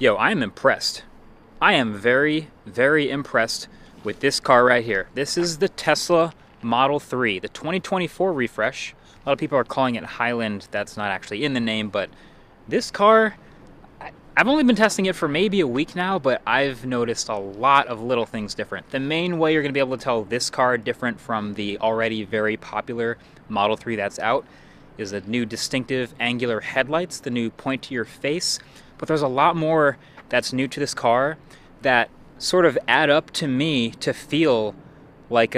Yo, I am impressed. I am very, very impressed with this car right here. This is the Tesla Model 3, the 2024 refresh. A lot of people are calling it Highland. That's not actually in the name, but this car, I've only been testing it for maybe a week now, but I've noticed a lot of little things different. The main way you're gonna be able to tell this car different from the already very popular Model 3 that's out is the new distinctive angular headlights, the new point to your face. But there's a lot more that's new to this car that sort of add up to me to feel like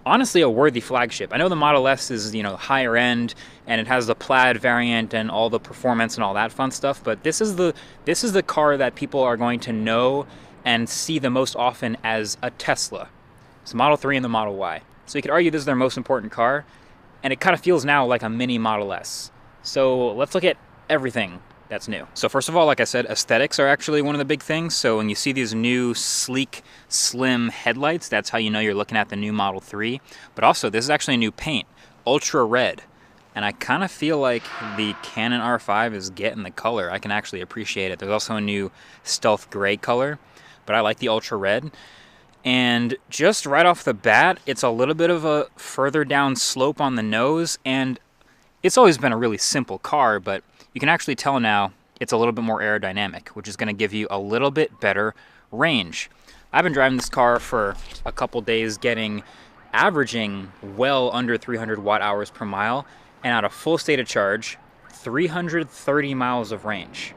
honestly a worthy flagship. I know the Model S is, higher end and it has the plaid variant and all the performance and all that fun stuff, but this is the car that people are going to know and see the most often as a Tesla. It's the Model 3 and the Model Y. So you could argue this is their most important car, and it kind of feels now like a mini Model S. So let's look at everything that's new. So first of all, like I said, aesthetics are actually one of the big things. So when you see these new sleek, slim headlights, that's how you know you're looking at the new Model 3. But also, this is actually a new paint, ultra red. And I kind of feel like the Canon R5 is getting the color. I can actually appreciate it. There's also a new stealth gray color, but I like the ultra red. And just right off the bat, it's a little bit of a further down slope on the nose, and it's always been a really simple car, but you can actually tell now it's a little bit more aerodynamic, which is going to give you a little bit better range. I've been driving this car for a couple days, averaging well under 300 watt hours per mile, and at a full state of charge, 330 miles of range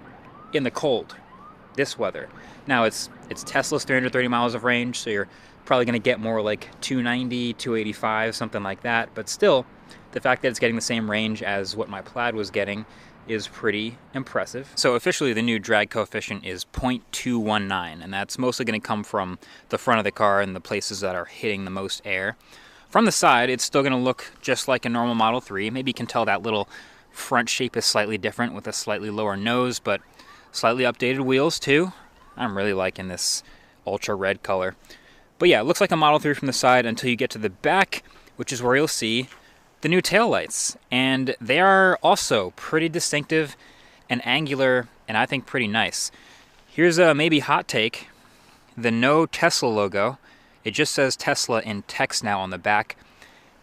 in the cold, this weather. Now it's Tesla's 330 miles of range, so you're probably going to get more like 290, 285, something like that. But still, the fact that it's getting the same range as what my Plaid was getting is pretty impressive. So officially the new drag coefficient is 0.219, and that's mostly going to come from the front of the car and the places that are hitting the most air. From the side, it's still going to look just like a normal Model 3. Maybe you can tell that little front shape is slightly different with a slightly lower nose, but slightly updated wheels too. I'm really liking this ultra red color. But yeah, it looks like a Model 3 from the side until you get to the back, which is where you'll see the new taillights. And they are also pretty distinctive and angular, and I think pretty nice. Here's a maybe hot take. The no Tesla logo. It just says Tesla in text now on the back.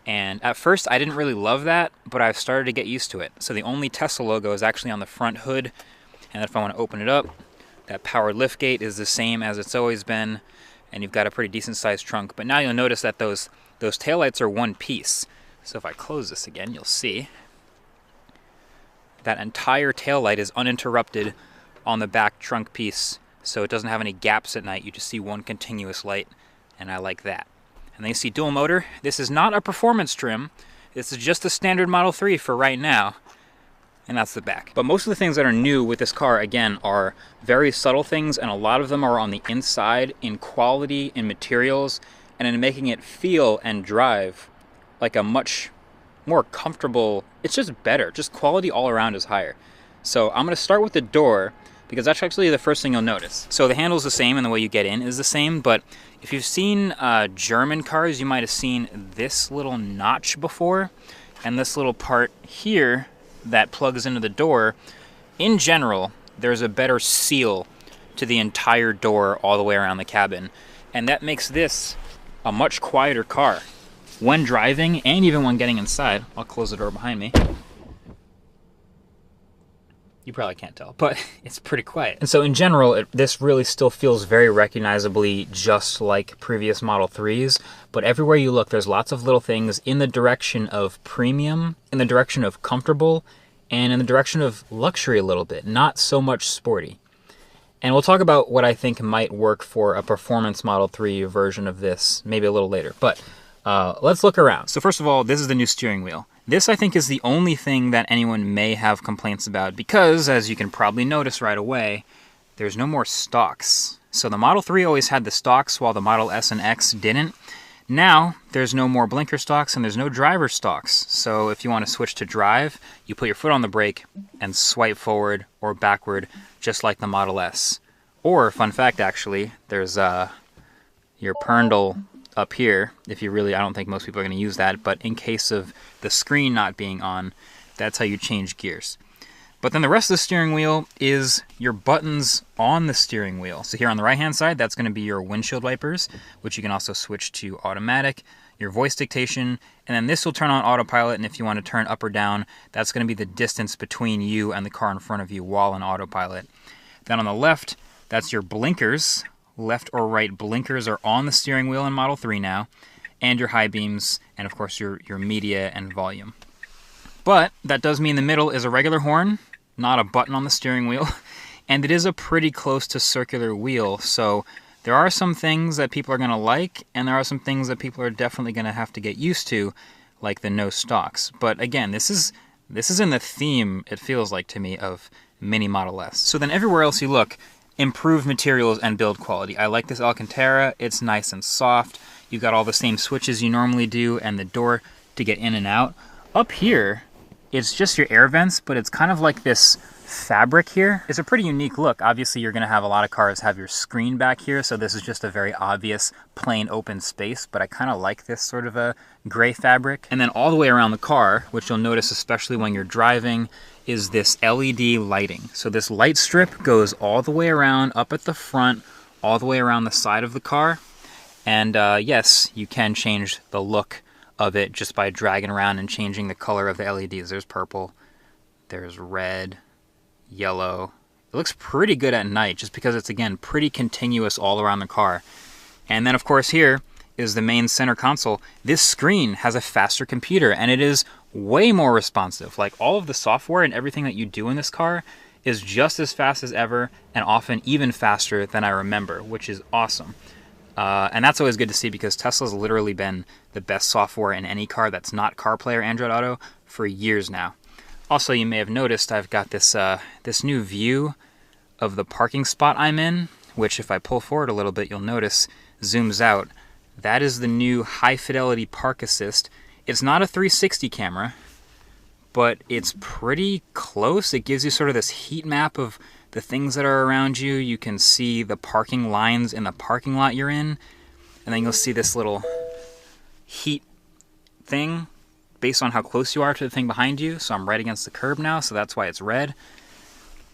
And at first I didn't really love that, but I've started to get used to it. So the only Tesla logo is actually on the front hood. And if I want to open it up, that powered liftgate is the same as it's always been, and you've got a pretty decent sized trunk. But now you'll notice that those taillights are one piece. So if I close this again, you'll see that entire taillight is uninterrupted on the back trunk piece, so it doesn't have any gaps at night. You just see one continuous light, and I like that. And then you see dual motor. This is not a performance trim. This is just a standard Model 3 for right now. And that's the back. But most of the things that are new with this car, again, are very subtle things, and a lot of them are on the inside in quality, in materials, and in making it feel and drive like a much more comfortable, it's just better. Just quality all around is higher. So I'm gonna start with the door, because that's actually the first thing you'll notice. So the handle's the same and the way you get in is the same, but if you've seen German cars, you might have seen this little notch before, and this little part here that plugs into the door. In general, there's a better seal to the entire door all the way around the cabin, and that makes this a much quieter car when driving and even when getting inside. I'll close the door behind me. You probably can't tell, but it's pretty quiet. And so in general, this really still feels very recognizably just like previous Model 3s, but everywhere you look, there's lots of little things in the direction of premium, in the direction of comfortable, and in the direction of luxury a little bit, not so much sporty. And we'll talk about what I think might work for a performance Model 3 version of this maybe a little later, but let's look around. So first of all, this is the new steering wheel. This, I think, is the only thing that anyone may have complaints about because, as you can probably notice right away, there's no more stalks. So the Model 3 always had the stalks while the Model S and X didn't. Now, there's no more blinker stalks and there's no driver stalks. So if you want to switch to drive, you put your foot on the brake and swipe forward or backward, just like the Model S. Or, fun fact actually, there's your pernal up here, if you really, I don't think most people are going to use that, but in case of the screen not being on, that's how you change gears. But then the rest of the steering wheel is your buttons on the steering wheel. So here on the right-hand side, that's going to be your windshield wipers, which you can also switch to automatic, your voice dictation, and then this will turn on autopilot, and if you want to turn up or down, that's going to be the distance between you and the car in front of you while on autopilot. Then on the left, that's your blinkers. Left or right blinkers are on the steering wheel in Model 3 now, and your high beams, and of course your media and volume. But that does mean the middle is a regular horn, not a button on the steering wheel, and it is a pretty close to circular wheel, so there are some things that people are going to like, and there are some things that people are definitely going to have to get used to, like the no stocks. But again, this is in the theme, it feels like to me, of Mini Model S. So then everywhere else you look, improved materials and build quality. I like this Alcantara, it's nice and soft. You've got all the same switches you normally do, and the door to get in and out. Up here, it's just your air vents, but it's kind of like this fabric here. It's a pretty unique look. Obviously, you're going to have a lot of cars have your screen back here, so this is just a very obvious plain open space, but I kind of like this sort of a gray fabric. And then all the way around the car, which you'll notice especially when you're driving, is this LED lighting. So this light strip goes all the way around, up at the front, all the way around the side of the car. And yes, you can change the look of it just by dragging around and changing the color of the LEDs. There's purple, there's red, yellow. It looks pretty good at night just because it's, again, pretty continuous all around the car. And then of course here is the main center console. This screen has a faster computer and it is way more responsive. Like all of the software and everything that you do in this car is just as fast as ever and often even faster than I remember, which is awesome. And that's always good to see because Tesla's literally been the best software in any car that's not CarPlay or Android Auto for years now. Also, you may have noticed I've got this this new view of the parking spot I'm in, which if I pull forward a little bit, you'll notice zooms out. That is the new high fidelity park assist. It's not a 360 camera, but it's pretty close. It gives you sort of this heat map of the things that are around you. You can see the parking lines in the parking lot you're in, and then you'll see this little heat thing based on how close you are to the thing behind you. So I'm right against the curb now, so that's why it's red.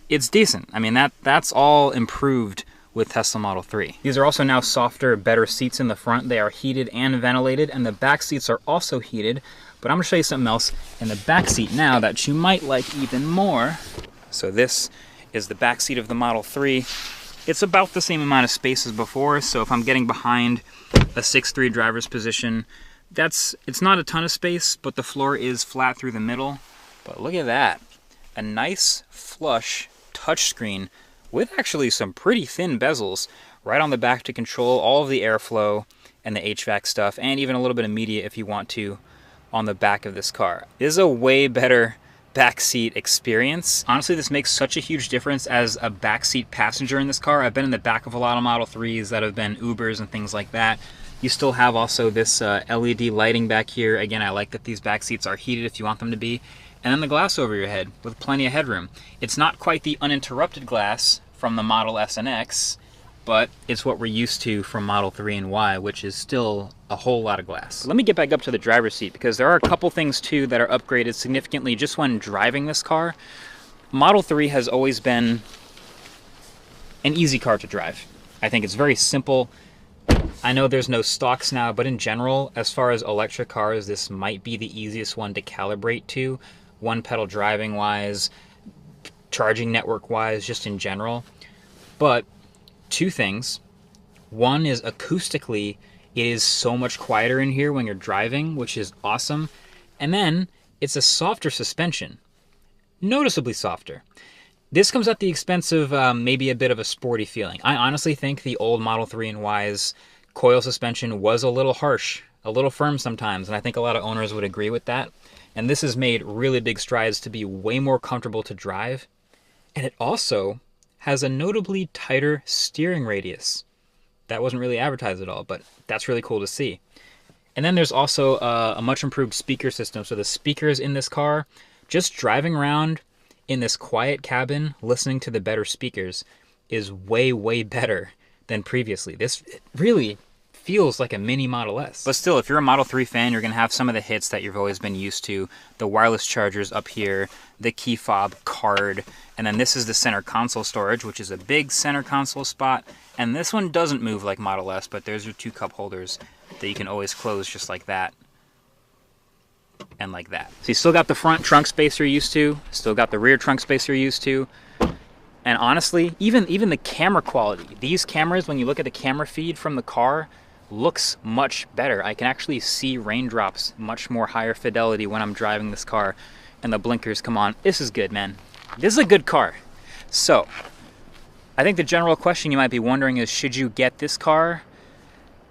It's decent. I mean, that's all improved with Tesla Model 3. These are also now softer, better seats in the front. They are heated and ventilated, and the back seats are also heated. But I'm gonna show you something else in the back seat now that you might like even more. So this is the back seat of the Model 3. It's about the same amount of space as before, so if I'm getting behind a 6'3" driver's position, it's not a ton of space, but the floor is flat through the middle. But look at that. A nice, flush touchscreen with actually some pretty thin bezels right on the back to control all of the airflow and the HVAC stuff, and even a little bit of media if you want to on the back of this car. This is a way better backseat experience. Honestly, this makes such a huge difference as a backseat passenger in this car. I've been in the back of a lot of Model 3s that have been Ubers and things like that. You still have also this LED lighting back here. Again, I like that these back seats are heated if you want them to be. And then the glass over your head with plenty of headroom. It's not quite the uninterrupted glass from the Model S and X, but it's what we're used to from Model 3 and Y, which is still a whole lot of glass. Let me get back up to the driver's seat because there are a couple things too that are upgraded significantly just when driving this car. Model 3 has always been an easy car to drive. I think it's very simple. I know there's no stocks now, but in general, as far as electric cars, this might be the easiest one to calibrate to, one pedal driving wise, charging network wise, just in general. But two things. One is acoustically, it is so much quieter in here when you're driving, which is awesome. And then it's a softer suspension, noticeably softer. This comes at the expense of maybe a bit of a sporty feeling. I honestly think the old Model 3 and Y's coil suspension was a little harsh, a little firm sometimes, and I think a lot of owners would agree with that. And this has made really big strides to be way more comfortable to drive. And it also has a notably tighter steering radius. That wasn't really advertised at all, but that's really cool to see. And then there's also a much improved speaker system. So the speakers in this car, just driving around in this quiet cabin, listening to the better speakers is way, way better than previously. This really feels like a mini Model S. But still, if you're a Model 3 fan, you're going to have some of the hits that you've always been used to. The wireless chargers up here, the key fob card, and then this is the center console storage, which is a big center console spot. And this one doesn't move like Model S, but there's your 2 cup holders that you can always close just like that. And like that. So you still got the front trunk space you're used to, still got the rear trunk space you're used to. And honestly, even the camera quality, these cameras, when you look at the camera feed from the car, looks much better. I can actually see raindrops much more higher fidelity when I'm driving this car, and the blinkers come on. This is good, man. This is a good car. So, I think the general question you might be wondering is, should you get this car?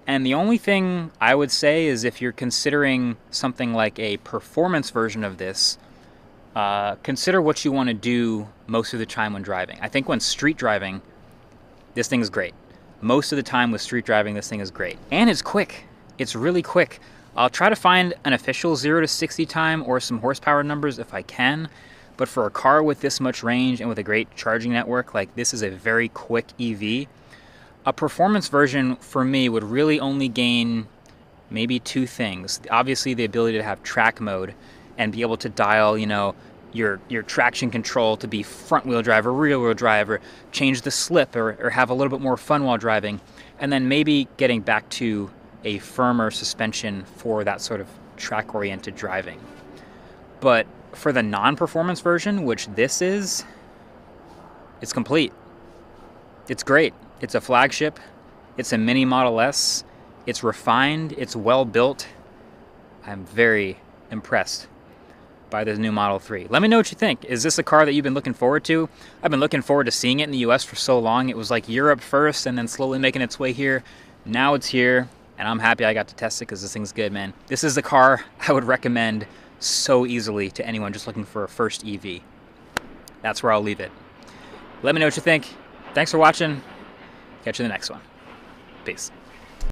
And the only thing I would say is if you're considering something like a performance version of this, consider what you want to do most of the time when driving. I think when street driving, this thing is great. Most of the time with street driving, this thing is great. And it's quick. It's really quick. I'll try to find an official 0 to 60 time or some horsepower numbers if I can. But for a car with this much range and with a great charging network, like this is a very quick EV. A performance version for me would really only gain maybe 2 things. Obviously the ability to have track mode and be able to dial, you know, your traction control to be front wheel drive or rear wheel drive, or change the slip, or have a little bit more fun while driving. And then maybe getting back to a firmer suspension for that sort of track oriented driving. But for the non-performance version, which this is, it's complete. It's great. It's a flagship. It's a mini Model S. It's refined. It's well built. I'm very impressed by this new Model 3. Let me know what you think. Is this a car that you've been looking forward to? I've been looking forward to seeing it in the US for so long. It was like Europe first and then slowly making its way here. Now it's here, and I'm happy I got to test it because this thing's good, man. This is the car I would recommend so easily to anyone just looking for a first EV. That's where I'll leave it. Let me know what you think. Thanks for watching. Catch you in the next one. Peace.